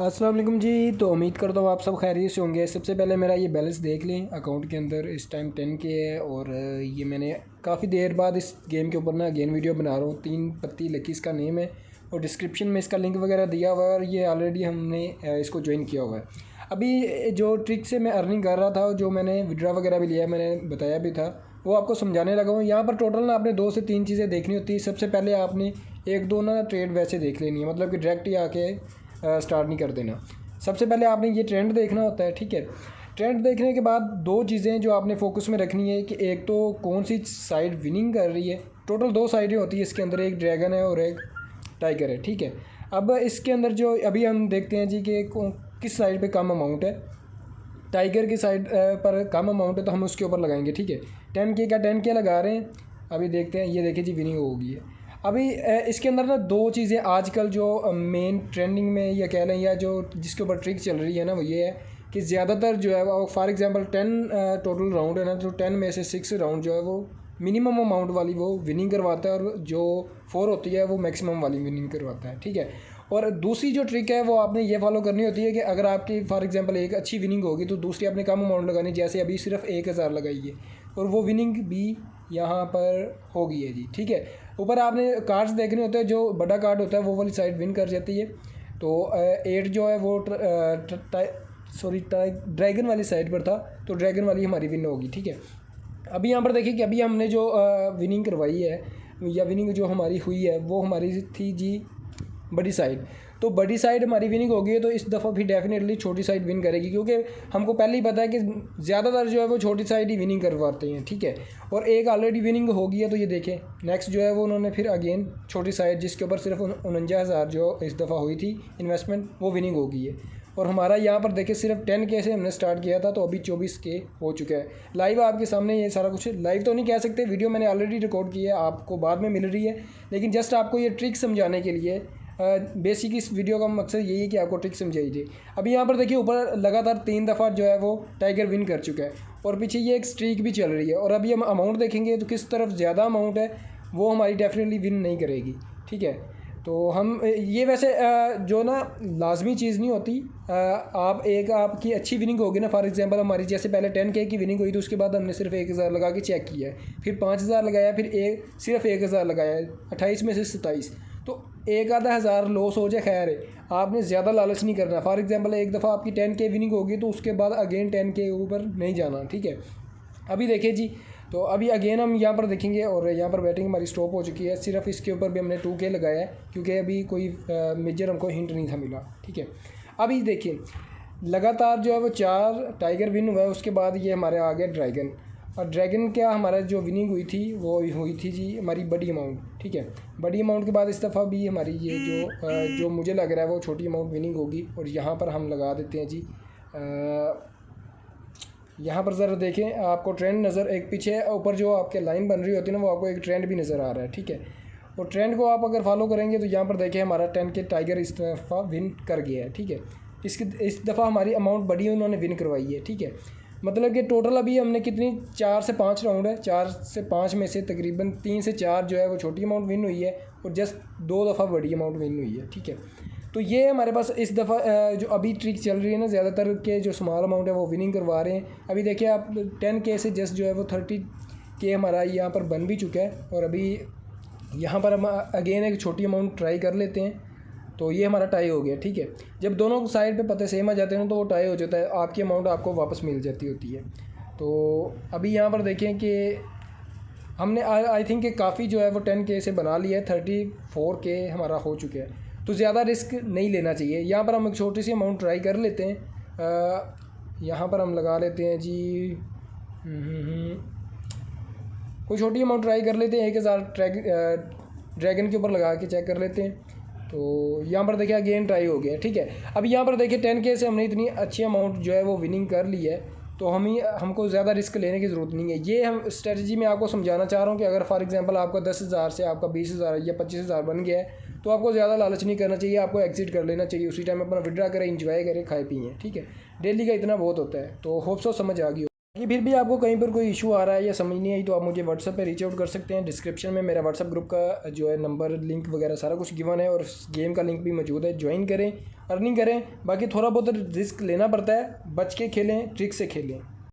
अस्सलाम वालेकुम जी। तो उम्मीद करता हूँ आप सब खैरियत से होंगे। सबसे पहले मेरा ये बैलेंस देख लें अकाउंट के अंदर। इस टाइम 10K है और ये मैंने काफ़ी देर बाद इस गेम के ऊपर ना अगेन वीडियो बना रहा हूँ। 3 पत्ती लकी इसका नेम है और डिस्क्रिप्शन में इसका लिंक वगैरह दिया हुआ है और ये ऑलरेडी हमने इसको ज्वाइन किया हुआ है। अभी जो ट्रिक से मैं अर्निंग कर रहा था, जो मैंने विड्रा वगैरह भी लिया, मैंने बताया भी था, वो आपको समझाने लगा हूँ। यहाँ पर टोटल ना आपने 2 से 3 चीज़ें देखनी होती है। सबसे पहले आपने 1-2 ना ट्रेड वैसे देख लेनी है, मतलब कि डायरेक्ट ही आके स्टार्ट नहीं कर देना। सबसे पहले आपने ये ट्रेंड देखना होता है, ठीक है। ट्रेंड देखने के बाद 2 चीज़ें जो आपने फोकस में रखनी है कि एक तो कौन सी साइड विनिंग कर रही है। टोटल 2 साइडें होती है इसके अंदर, एक ड्रैगन है और एक टाइगर है, ठीक है। अब इसके अंदर जो अभी हम देखते हैं जी कि किस साइड पे कम अमाउंट है। टाइगर की साइड पर कम अमाउंट है तो हम उसके ऊपर लगाएंगे, ठीक है। 10K का 10K लगा रहे हैं। अभी देखते हैं, ये देखिए जी विनिंग हो गई है। अभी इसके अंदर ना 2 चीज़ें आजकल जो मेन ट्रेंडिंग में या कह लें या जो जिसके ऊपर ट्रिक चल रही है ना, वो ये है कि ज़्यादातर जो है वो फॉर एग्जांपल 10 टोटल राउंड है ना, तो 10 में से 6 राउंड जो है वो मिनिमम अमाउंट वाली वो विनिंग करवाता है और जो 4 होती है वो मैक्सिमम वाली विनिंग करवाता है, ठीक है। और दूसरी जो ट्रिक है वो आपने ये फॉलो करनी होती है कि अगर आपकी फॉर एग्जांपल एक अच्छी विनिंग होगी तो दूसरी आपने कम अमाउंट लगानी, जैसे अभी सिर्फ 1000 लगाई है और वो विनिंग भी यहाँ पर हो गई है जी, ठीक है। ऊपर आपने कार्ड्स देखने होते हैं, जो बड़ा कार्ड होता है वो वाली साइड विन कर जाती है। तो 8 जो है वो ड्रैगन वाली साइड पर था, तो ड्रैगन वाली हमारी विन होगी, ठीक है। अभी यहाँ पर देखिए कि अभी हमने जो विनिंग करवाई है या विनिंग जो हमारी हुई है वो हमारी थी जी बड़ी साइड। तो बड़ी साइड हमारी विनिंग हो गई है, तो इस दफ़ा भी डेफिनेटली छोटी साइड विन करेगी, क्योंकि हमको पहले ही पता है कि ज़्यादातर जो है वो छोटी साइड ही विनिंग करवाते हैं, ठीक है। और एक ऑलरेडी विनिंग हो गई है, तो ये देखें नेक्स्ट जो है वो उन्होंने फिर अगेन छोटी साइड जिसके ऊपर सिर्फ 49,000 जो इस दफ़ा हुई थी इन्वेस्टमेंट, वो विनिंग हो गई है। और हमारा यहाँ पर देखिए सिर्फ 10K से हमने स्टार्ट किया था, तो अभी 24K हो चुका है। लाइव आपके सामने ये सारा कुछ, लाइव तो नहीं कह सकते, वीडियो मैंने ऑलरेडी रिकॉर्ड की है, आपको बाद में मिल रही है, लेकिन जस्ट आपको ये ट्रिक समझाने के लिए बेसिक इस वीडियो का मकसद यही है कि आपको ट्रिक समझाई जाए। अभी यहाँ पर देखिए ऊपर लगातार 3 दफ़ा जो है वो टाइगर विन कर चुका है और पीछे ये एक स्ट्रीक भी चल रही है। और अभी हम अमाउंट देखेंगे तो किस तरफ ज़्यादा अमाउंट है वो हमारी डेफिनेटली विन नहीं करेगी, ठीक है। तो हम ये वैसे जो ना लाजमी चीज़ नहीं होती। आप एक आपकी अच्छी विनिंग होगी ना, फॉर एग्जांपल हमारी जैसे पहले 10K की विनिंग हुई तो उसके बाद हमने सिर्फ 1000 लगा के चेक किया है, फिर 5000 लगाया, फिर सिर्फ 1000 लगाया, 28 में से 27, तो एक आधा हज़ार लॉस हो जाए खैर है। आपने ज़्यादा लालच नहीं करना। फॉर एग्जांपल एक दफ़ा आपकी 10K विनिंग होगी तो उसके बाद अगेन 10K ऊपर नहीं जाना, ठीक है। अभी देखिए जी, तो अभी अगेन हम यहाँ पर देखेंगे और यहाँ पर बैटिंग हमारी स्टॉप हो चुकी है। सिर्फ इसके ऊपर भी हमने 2K लगाया है क्योंकि अभी कोई मेजर हमको हिंट नहीं था मिला, ठीक है। अभी देखिए लगातार जो है वो 4 टाइगर विन हुआ है, उसके बाद ये हमारे आ गया ड्रैगन। और ड्रैगन क्या हमारा जो विनिंग हुई थी वो हुई थी जी हमारी बड़ी अमाउंट, ठीक है। बड़ी अमाउंट के बाद इस दफ़ा भी हमारी ये जो मुझे लग रहा है वो छोटी अमाउंट विनिंग होगी। और यहाँ पर हम लगा देते हैं जी, यहाँ पर ज़रा देखें, आपको ट्रेंड नज़र, एक पीछे ऊपर जो आपके लाइन बन रही होती है ना, वो आपको एक ट्रेंड भी नज़र आ रहा है, ठीक है। और ट्रेंड को आप अगर फॉलो करेंगे तो यहाँ पर देखें हमारा 10K टाइगर इस दफ़ा विन कर गया है, ठीक है। इस दफ़ा हमारी अमाउंट बड़ी उन्होंने विन करवाई है, ठीक है। मतलब कि टोटल अभी हमने कितनी 4 से 5 राउंड है, 4 से 5 में से तकरीबन 3 से 4 जो है वो छोटी अमाउंट विन हुई है और जस्ट 2 दफ़ा बड़ी अमाउंट विन हुई है, ठीक है। तो ये हमारे पास इस दफ़ा जो अभी ट्रिक चल रही है ना, ज़्यादातर के जो स्मॉल अमाउंट है वो विनिंग करवा रहे हैं। अभी देखिए आप 10K से जस्ट जो है वो 30K हमारा यहाँ पर बन भी चुका है। और अभी यहाँ पर हम अगेन एक छोटी अमाउंट ट्राई कर लेते हैं, तो ये हमारा टाई हो गया, ठीक है। जब दोनों साइड पे पते सेम आ जाते हैं तो वो टाई हो जाता है, आपकी अमाउंट आपको वापस मिल जाती होती है। तो अभी यहाँ पर देखें कि हमने आई थिंक कि काफ़ी जो है वो 10K से बना लिया है, 34K हमारा हो चुका है। तो ज़्यादा रिस्क नहीं लेना चाहिए। यहाँ पर हम एक छोटी सी अमाउंट ट्राई कर लेते हैं। यहाँ पर हम लगा लेते हैं जी कोई छोटी अमाउंट ट्राई कर लेते हैं, 1000 ड्रैगन के ऊपर लगा के चेक कर लेते हैं। तो यहाँ पर देखिए अगेन ट्राई हो गया, ठीक है। अब यहाँ पर देखिए 10K से हमने इतनी अच्छी अमाउंट जो है वो विनिंग कर ली है, तो हमको ज़्यादा रिस्क लेने की ज़रूरत नहीं है। ये हम स्ट्रेटजी में आपको समझाना चाह रहा हूँ कि अगर फॉर एग्जांपल आपका 10,000 से आपका 20,000 या 25,000 बन गया है तो आपको ज़्यादा लालच नहीं करना चाहिए, आपको एग्जिट कर लेना चाहिए, उसी टाइम अपना विड्रा करें, इंजॉय करें, खाए पिए, ठीक है। डेली का इतना बहुत होता है। तो होप सो समझ आ गई। कि फिर भी आपको कहीं पर कोई इशू आ रहा है या समझ नहीं आई तो आप मुझे व्हाट्सएप पे रीच आउट कर सकते हैं। डिस्क्रिप्शन में मेरा व्हाट्सएप ग्रुप का जो है नंबर, लिंक वगैरह सारा कुछ गिवन है और गेम का लिंक भी मौजूद है। ज्वाइन करें, अर्निंग करें। बाकी थोड़ा बहुत रिस्क लेना पड़ता है, बच के खेलें, ट्रिक से खेलें।